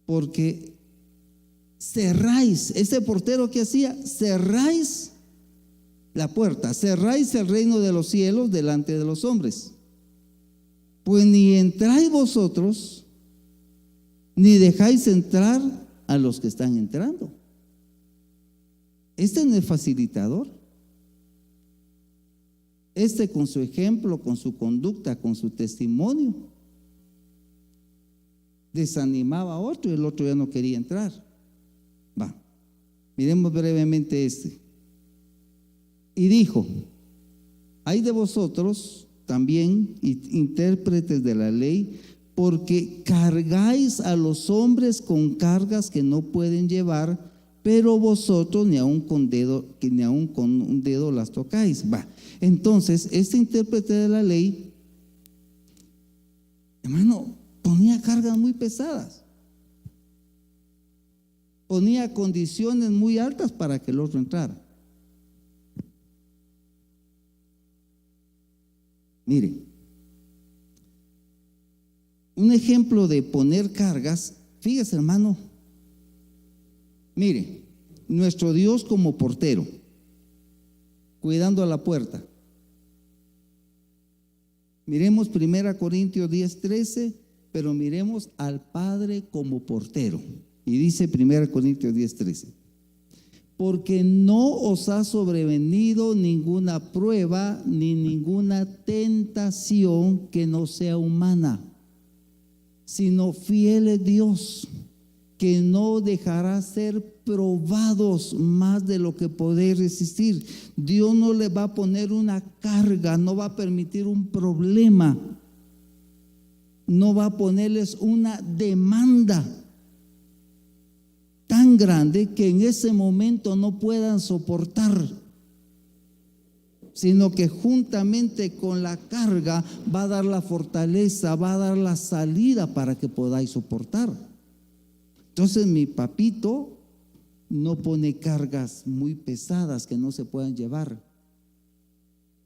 Speaker 1: Porque cerráis, ese portero que hacía, cerráis la puerta, cerráis el reino de los cielos delante de los hombres. Pues ni entráis vosotros, ni dejáis entrar a los que están entrando. Este no es facilitador. Este con su ejemplo, con su conducta, con su testimonio, desanimaba a otro y el otro ya no quería entrar. Miremos brevemente este. Y dijo, hay de vosotros también intérpretes de la ley, porque cargáis a los hombres con cargas que no pueden llevar, pero vosotros ni aun con un dedo las tocáis. Entonces, este intérprete de la ley, hermano, ponía cargas muy pesadas, ponía condiciones muy altas para que el otro entrara. Mire, un ejemplo de poner cargas, fíjese, hermano. Mire, nuestro Dios como portero, cuidando a la puerta. Miremos 1 Corintios 10:13, pero miremos al Padre como portero. Y dice 1 Corintios 10:13, porque no os ha sobrevenido ninguna prueba ni ninguna tentación que no sea humana, sino fiel es Dios, que no dejará ser probados más de lo que podéis resistir. Dios no le va a poner una carga, no va a permitir un problema, no va a ponerles una demanda tan grande que en ese momento no puedan soportar, sino que juntamente con la carga va a dar la fortaleza, va a dar la salida para que podáis soportar. Entonces mi papito no pone cargas muy pesadas que no se puedan llevar.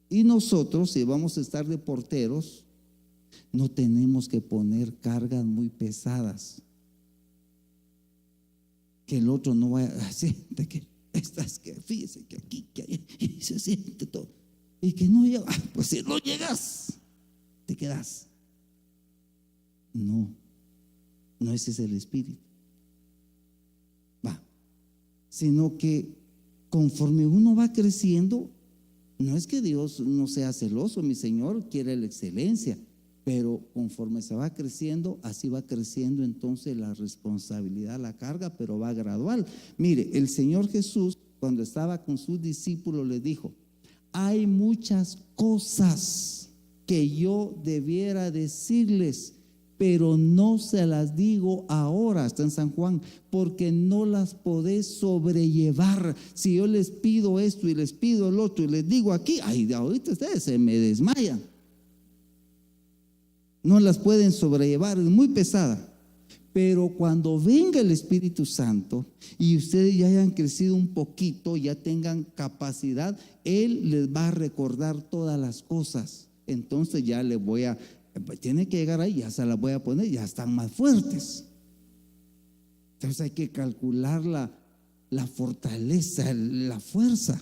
Speaker 1: Y nosotros, si vamos a estar de porteros, no tenemos que poner cargas muy pesadas, que el otro no vaya a siente que estás, que fíjese que aquí, que allá, y se siente todo, y que no llega. Pues si no llegas, te quedas. No ese es el espíritu. Sino que conforme uno va creciendo, no es que Dios no sea celoso, mi Señor quiere la excelencia, pero conforme se va creciendo, así va creciendo entonces la responsabilidad, la carga, pero va gradual. Mire, el Señor Jesús, cuando estaba con sus discípulos, les dijo: hay muchas cosas que yo debiera decirles, pero no se las digo ahora, está en San Juan, porque no las podéis sobrellevar. Si yo les pido esto y les pido el otro y les digo aquí, ay, ahorita ustedes se me desmayan. No las pueden sobrellevar, es muy pesada. Pero cuando venga el Espíritu Santo y ustedes ya hayan crecido un poquito, ya tengan capacidad, Él les va a recordar todas las cosas. Entonces ya les voy a, tiene que llegar ahí, ya se las voy a poner, ya están más fuertes. Entonces hay que calcular la fortaleza, la fuerza.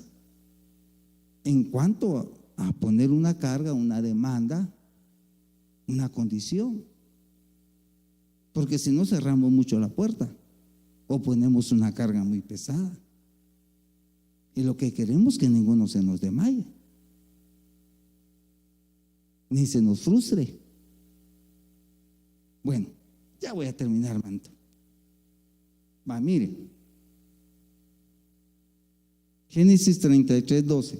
Speaker 1: En cuanto a poner una carga, una demanda, una condición. Porque si no, cerramos mucho la puerta o ponemos una carga muy pesada. Y lo que queremos es que ninguno se nos desmaye, ni se nos frustre. Bueno, ya voy a terminar, manto. Va, mire. Génesis 33:12.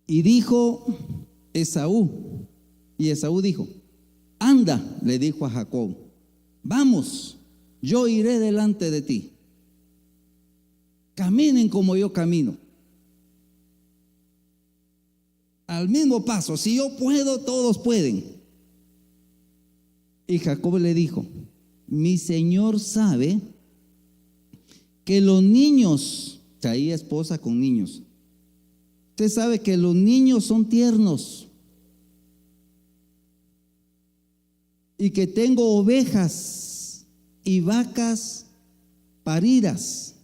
Speaker 1: Y dijo Esaú, y Esaú dijo: anda, le dijo a Jacob, vamos, yo iré delante de ti. Caminen como yo camino. Al mismo paso, si yo puedo, todos pueden. Y Jacob le dijo: mi señor sabe que los niños, traía esposa con niños, usted sabe que los niños son tiernos y que tengo ovejas y vacas paridas.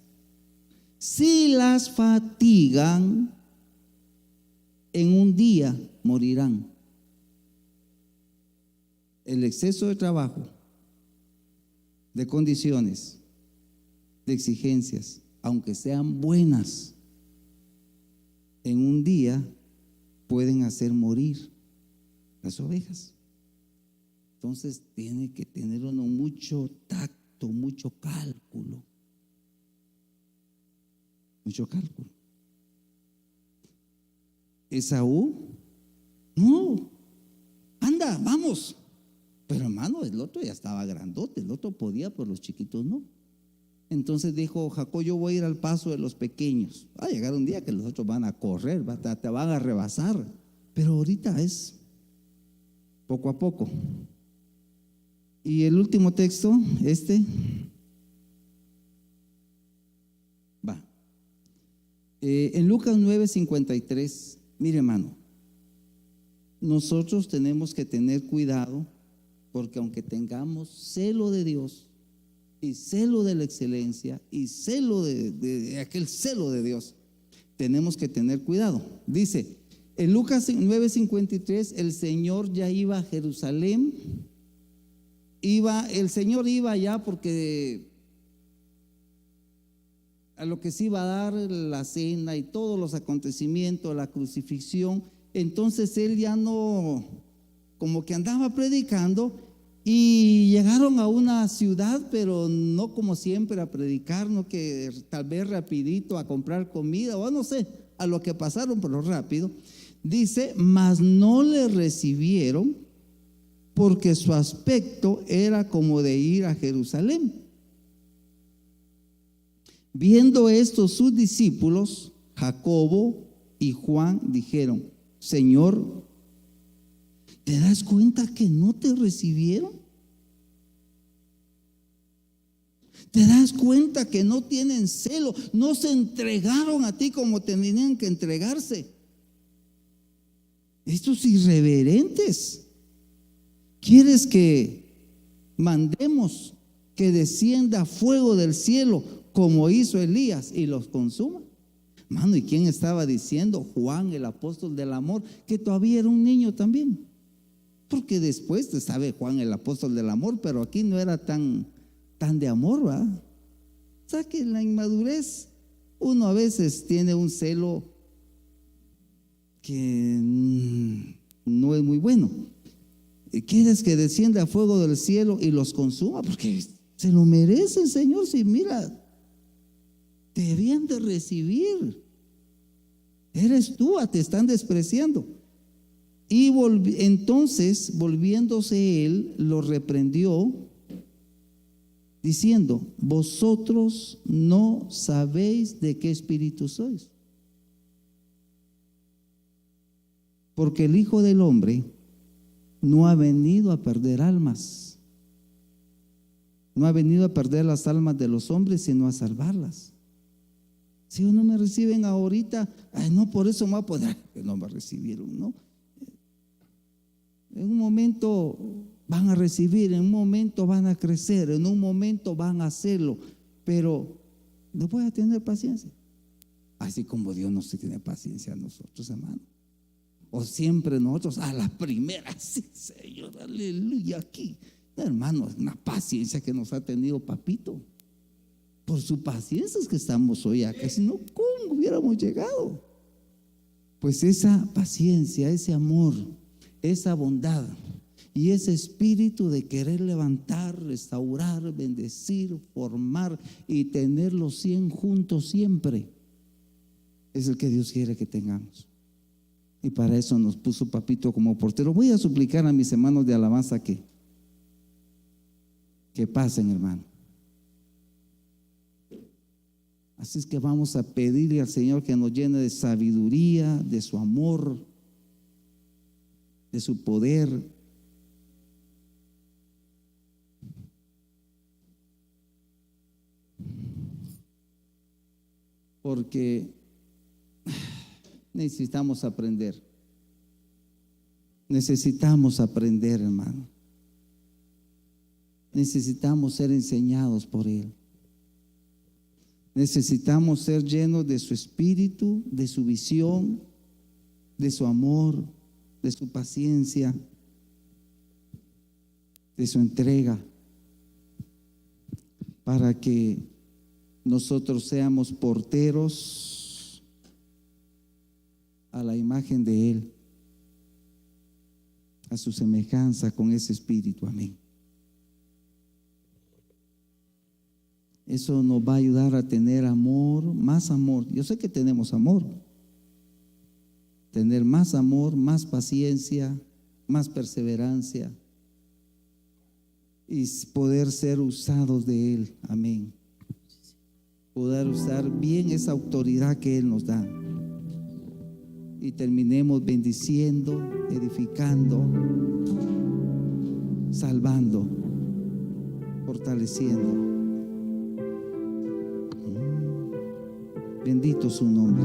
Speaker 1: Si las fatigan, en un día morirán. El exceso de trabajo, de condiciones, de exigencias, aunque sean buenas, en un día pueden hacer morir las ovejas. Entonces tiene que tener uno mucho tacto, mucho cálculo. Mucho cálculo. Esaú, no, anda, vamos. Pero hermano, el otro ya estaba grandote, el otro podía, pero los chiquitos no. Entonces dijo Jacob: yo voy a ir al paso de los pequeños. Va a llegar un día que los otros van a correr, te van a rebasar. Pero ahorita es poco a poco. Y el último texto, va. En Lucas 9:53, mire hermano, nosotros tenemos que tener cuidado, porque aunque tengamos celo de Dios y celo de la excelencia y celo de aquel celo de Dios, tenemos que tener cuidado. Dice en Lucas 9:53, el Señor ya iba a Jerusalén. El Señor iba allá porque a lo que se iba a dar la cena y todos los acontecimientos, la crucifixión. Entonces él ya no, como que andaba predicando, y llegaron a una ciudad, pero no como siempre a predicar, no que tal vez rapidito a comprar comida, o no sé, a lo que pasaron por lo rápido. Dice: mas no le recibieron, porque su aspecto era como de ir a Jerusalén. Viendo esto, sus discípulos, Jacobo y Juan, dijeron: Señor, ¿te das cuenta que no te recibieron? ¿Te das cuenta que no tienen celo? No se entregaron a ti como tenían que entregarse. Estos irreverentes. ¿Quieres que mandemos que descienda fuego del cielo como hizo Elías y los consuma? Mano, ¿y quién estaba diciendo? Juan, el apóstol del amor, que todavía era un niño también. Porque después te sabe Juan, el apóstol del amor, pero aquí no era tan de amor, ¿verdad? O sea que en la inmadurez uno a veces tiene un celo que no es muy bueno. ¿Quieres que descienda fuego del cielo y los consuma? Porque se lo merecen, Señor. Si mira, te debían de recibir. Eres tú, te están despreciando. Y entonces, volviéndose él, lo reprendió, diciendo: vosotros no sabéis de qué espíritu sois, porque el Hijo del Hombre no ha venido a perder almas, no ha venido a perder las almas de los hombres, sino a salvarlas. Si no me reciben ahorita, ay, no, por eso me va a poder, que no me recibieron, ¿no? En un momento van a recibir, en un momento van a crecer, en un momento van a hacerlo, pero no voy a tener paciencia. Así como Dios no se tiene paciencia a nosotros, hermano. O siempre nosotros a la primera, sí, Señor, aleluya, aquí. No, hermano, es una paciencia que nos ha tenido papito. Por su paciencia es que estamos hoy acá, si no, ¿cómo hubiéramos llegado? Pues esa paciencia, ese amor, esa bondad y ese espíritu de querer levantar, restaurar, bendecir, formar y tener los 100 juntos siempre, es el que Dios quiere que tengamos. Y para eso nos puso papito como portero. Voy a suplicar a mis hermanos de alabanza que pasen, hermano. Así es que vamos a pedirle al Señor que nos llene de sabiduría, de su amor, de su poder. Porque necesitamos aprender. Necesitamos aprender, hermano. Necesitamos ser enseñados por Él. Necesitamos ser llenos de su espíritu, de su visión, de su amor, de su paciencia, de su entrega, para que nosotros seamos porteros a la imagen de Él, a su semejanza con ese espíritu. Amén. Eso nos va a ayudar a tener amor, más amor. Yo sé que tenemos amor. Tener más amor, más paciencia, más perseverancia y poder ser usados de Él. Amén. Poder usar bien esa autoridad que Él nos da. Y terminemos bendiciendo, edificando, salvando, fortaleciendo. Bendito su nombre.